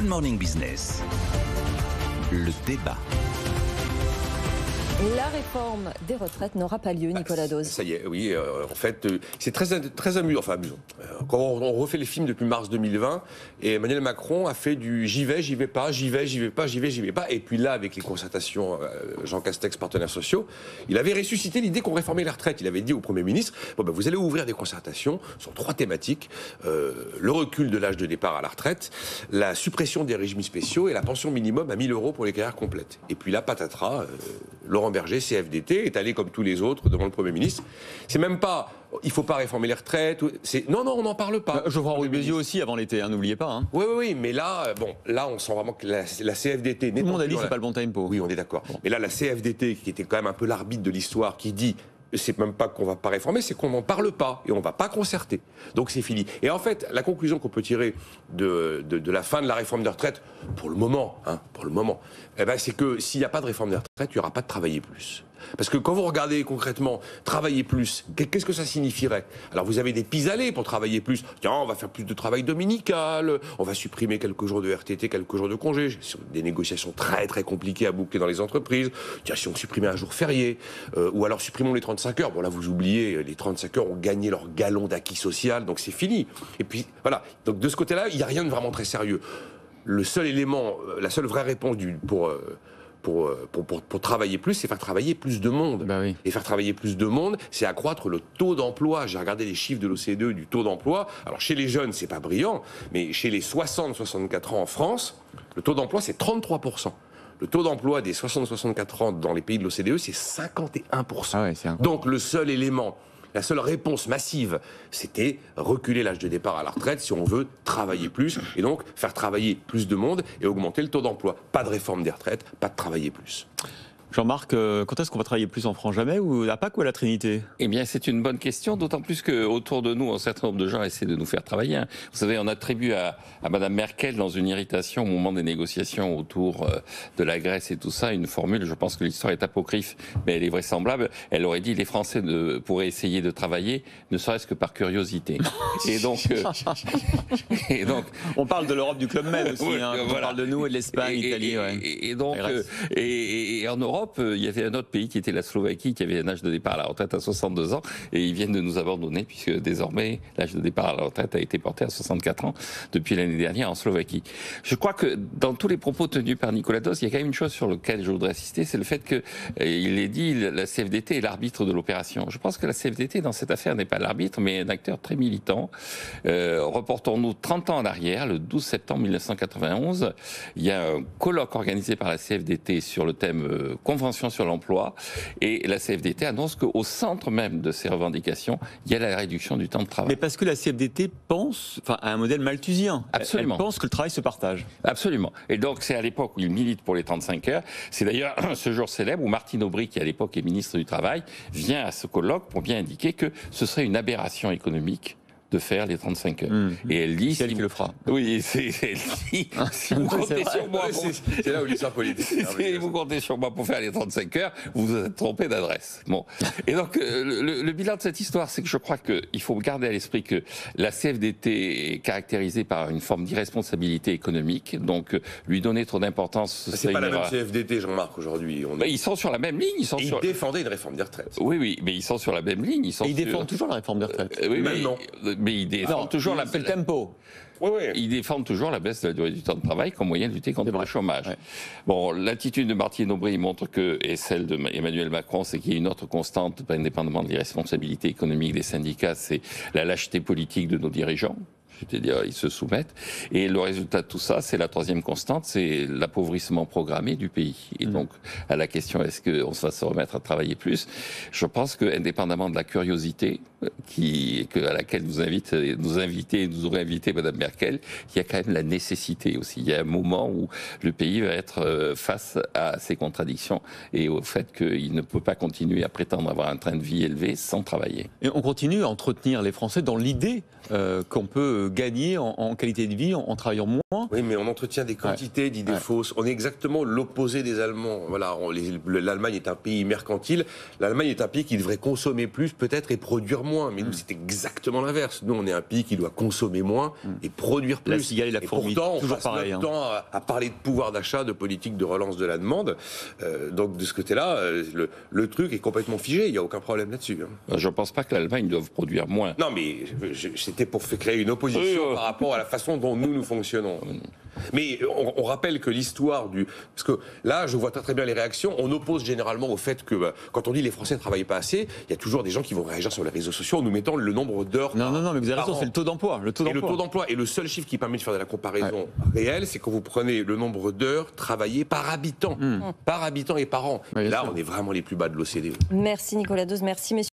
Morning Business, le débat. La réforme des retraites n'aura pas lieu, Nicolas Dose. Ça y est, oui. En fait, c'est très amusant. Enfin, amusant. Quand on refait les films depuis mars 2020, et Emmanuel Macron a fait du j'y vais pas, j'y vais pas. Et puis là, avec les concertations, Jean Castex, partenaires sociaux, il avait ressuscité l'idée qu'on réformait les retraites. Il avait dit au Premier ministre, vous allez ouvrir des concertations sur 3 thématiques. Le recul de l'âge de départ à la retraite, la suppression des régimes spéciaux et la pension minimum à 1 000 € pour les carrières complètes. Et puis là, patatras, Laurent Berger, CFDT, est allé comme tous les autres devant le Premier ministre. C'est même pas, il faut pas réformer les retraites. Non, on n'en parle pas. Geoffroy Roux de Bézieux aussi avant l'été, n'oubliez pas. Oui, mais là, on sent vraiment que la CFDT... Tout le monde a dit que c'est pas le bon tempo. Oui, on est d'accord. Mais là, la CFDT, qui était quand même un peu l'arbitre de l'histoire, qui dit... C'est même pas qu'on va pas réformer, c'est qu'on n'en parle pas et on va pas concerter. Donc c'est fini. Et en fait, la conclusion qu'on peut tirer de la fin de la réforme des retraites, pour le moment, c'est que s'il n'y a pas de réforme des retraites, il n'y aura pas de travailler plus. Parce que quand vous regardez concrètement travailler plus, qu'est-ce que ça signifierait? Alors vous avez des pis-aller pour travailler plus. Tiens, on va faire plus de travail dominical, on va supprimer quelques jours de RTT, quelques jours de congé. C'est des négociations très très compliquées à boucler dans les entreprises. Tiens, si on supprimait un jour férié, ou alors supprimons les 35 heures. Bon là vous oubliez, les 35 heures ont gagné leur galon d'acquis social, donc c'est fini. Et puis voilà, donc de ce côté-là, il n'y a rien de vraiment très sérieux. Le seul élément, la seule vraie réponse pour travailler plus, c'est faire travailler plus de monde. Bah oui. Et faire travailler plus de monde, c'est accroître le taux d'emploi. J'ai regardé les chiffres de l'OCDE du taux d'emploi. Alors chez les jeunes, c'est pas brillant, mais chez les 60-64 ans en France, le taux d'emploi, c'est 33%. Le taux d'emploi des 60-64 ans dans les pays de l'OCDE, c'est 51%. Ah ouais, c'est incroyable. Donc le seul élément, la seule réponse massive, c'était reculer l'âge de départ à la retraite si on veut travailler plus, et donc faire travailler plus de monde et augmenter le taux d'emploi. Pas de réforme des retraites, pas de travailler plus. Jean-Marc, quand est-ce qu'on va travailler plus en France? Jamais, ou à Pâques ou à la Trinité? Eh bien, c'est une bonne question, d'autant plus qu'autour de nous, un certain nombre de gens essaient de nous faire travailler. Vous savez, on attribue à Mme Merkel, dans une irritation au moment des négociations autour de la Grèce et tout ça, une formule, je pense que l'histoire est apocryphe, mais elle est vraisemblable. Elle aurait dit, les Français pourraient essayer de travailler, ne serait-ce que par curiosité. Et donc... On parle de l'Europe du Club Med aussi, voilà. On parle de nous et de l'Espagne, l'Italie. Et en Europe, il y avait un autre pays qui était la Slovaquie, qui avait un âge de départ à la retraite à 62 ans, et ils viennent de nous abandonner, puisque désormais, l'âge de départ à la retraite a été porté à 64 ans depuis l'année dernière en Slovaquie. Je crois que dans tous les propos tenus par Nicolas Dose, il y a quand même une chose sur laquelle je voudrais insister, c'est le fait qu'il ait dit la CFDT est l'arbitre de l'opération. Je pense que la CFDT, dans cette affaire, n'est pas l'arbitre, mais un acteur très militant. Reportons-nous 30 ans en arrière, le 12 septembre 1991, il y a un colloque organisé par la CFDT sur le thème Convention sur l'emploi, et la CFDT annonce qu'au centre même de ces revendications, il y a la réduction du temps de travail. Mais parce que la CFDT pense à un modèle malthusien. Absolument. Elle pense que le travail se partage. Absolument. Et donc c'est à l'époque où il milite pour les 35 heures. C'est d'ailleurs ce jour célèbre où Martine Aubry, qui à l'époque est ministre du Travail, vient à ce colloque pour bien indiquer que ce serait une aberration économique de faire les 35 heures. Et elle dit... C'est elle qui le fera. Oui, elle dit, si vous comptez sur moi... C'est là où l'histoire politique... Si vous comptez sur moi pour faire les 35 heures, vous vous êtes trompé d'adresse. Bon. Et donc, le bilan de cette histoire, c'est que je crois qu'il faut garder à l'esprit que la CFDT est caractérisée par une forme d'irresponsabilité économique. Donc, lui donner trop d'importance... C'est pas la même CFDT, Jean-Marc, aujourd'hui. Ils sont sur la même ligne. Ils défendaient une réforme des retraites. Oui, mais ils sont sur la même ligne. Ils défendent toujours la réforme des retraites. Oui, Maintenant. Mais ils défendent toujours la... C'est le tempo. Oui. Ils défendent toujours la baisse de la durée du temps de travail comme moyen de lutter contre le chômage. Ouais. Bon, l'attitude de Martine Aubry montre que, et celle d'Emmanuel Macron, c'est qu'il y a une autre constante, indépendamment de l'irresponsabilité économique des syndicats, c'est la lâcheté politique de nos dirigeants. C'est-à-dire, ils se soumettent. Et le résultat de tout ça, c'est la troisième constante, c'est l'appauvrissement programmé du pays. Et donc, à la question, est-ce qu'on va se remettre à travailler plus? Je pense que, indépendamment de la curiosité, à laquelle nous aurait invité Mme Merkel, il y a quand même la nécessité aussi. Il y a un moment où le pays va être face à ces contradictions et au fait qu'il ne peut pas continuer à prétendre avoir un train de vie élevé sans travailler. Et on continue à entretenir les Français dans l'idée qu'on peut gagner en qualité de vie en travaillant moins. Oui, mais on entretient des quantités d'idées fausses. On est exactement l'opposé des Allemands. Voilà, l'Allemagne est un pays mercantile. L'Allemagne est un pays qui devrait consommer plus, peut-être, et produire moins. Mais nous, c'est exactement l'inverse. Nous, on est un pays qui doit consommer moins et produire plus. La cigale et la fourmi, pourtant, on toujours passe pareil. notre temps à parler de pouvoir d'achat, de politique de relance de la demande. Donc, de ce côté-là, le truc est complètement figé. Il n'y a aucun problème là-dessus. Je ne pense pas que l'Allemagne doive produire moins. Non, mais c'était pour créer une opposition par rapport à la façon dont nous fonctionnons. Mais on rappelle que l'histoire du... Parce que là, je vois très bien les réactions. On oppose généralement au fait que quand on dit les Français ne travaillent pas assez, il y a toujours des gens qui vont réagir sur les réseaux sociaux en nous mettant le nombre d'heures. Non, mais vous avez raison, c'est le taux d'emploi. Le taux d'emploi. Et le seul chiffre qui permet de faire de la comparaison réelle, c'est quand vous prenez le nombre d'heures travaillées par habitant. Par habitant et par an. Oui, là, sûr. on est vraiment les plus bas de l'OCDE. Merci Nicolas Dose, merci messieurs.